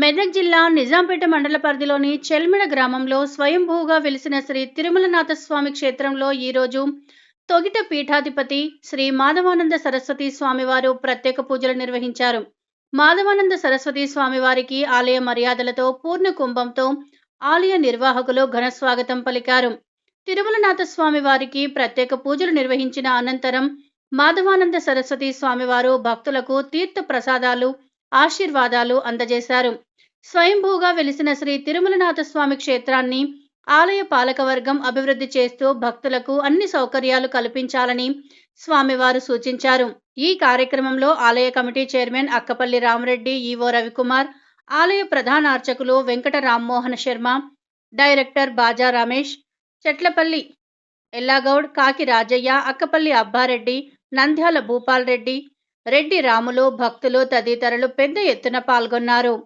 మెదక్ జిల్లా నిజాంపేట మండల పరిధిలోని చెల్మిడ గ్రామంలో స్వయంభూగా వెలిసిన శ్రీ తిరుమలనాథ స్వామి క్షేత్రంలో ఈరోజు తొగిట పీఠాధిపతి శ్రీ మాధవానంద సరస్వతి స్వామివారు ప్రత్యేక పూజలు నిర్వహించారు. మాధవానంద సరస్వతి స్వామివారికి ఆలయ మర్యాదలతో పూర్ణ కుంభంతో ఆలయ నిర్వాహకులు ఘన స్వాగతం పలికారు. తిరుమలనాథ స్వామివారికి ప్రత్యేక పూజలు నిర్వహించిన అనంతరం మాధవానంద సరస్వతి స్వామివారు భక్తులకు తీర్థ ప్రసాదాలు ఆశీర్వాదాలు అందజేశారు. స్వయంభూగా వెలిసిన శ్రీ తిరుమలనాథ స్వామి క్షేత్రాన్ని ఆలయ పాలకవర్గం అభివృద్ధి చేస్తూ భక్తులకు అన్ని సౌకర్యాలు కల్పించాలని స్వామివారు సూచించారు. ఈ కార్యక్రమంలో ఆలయ committee chairman Akkapalli Rama Reddy, EO Ravikumar, ఆలయ ప్రధాన అర్చకులు వెంకట రామ్మోహన శర్మ, డైరెక్టర్ బాజా రమేష్, చెట్లపల్లి ఎల్లాగౌడ్, కాకి రాజయ్య, అక్కపల్లి అబ్బారెడ్డి, నంద్యాల భూపాల్ రెడ్డి, రెడ్డి రాములు, భక్తులు తదితరులు పెద్ద ఎత్తున పాల్గొన్నారు.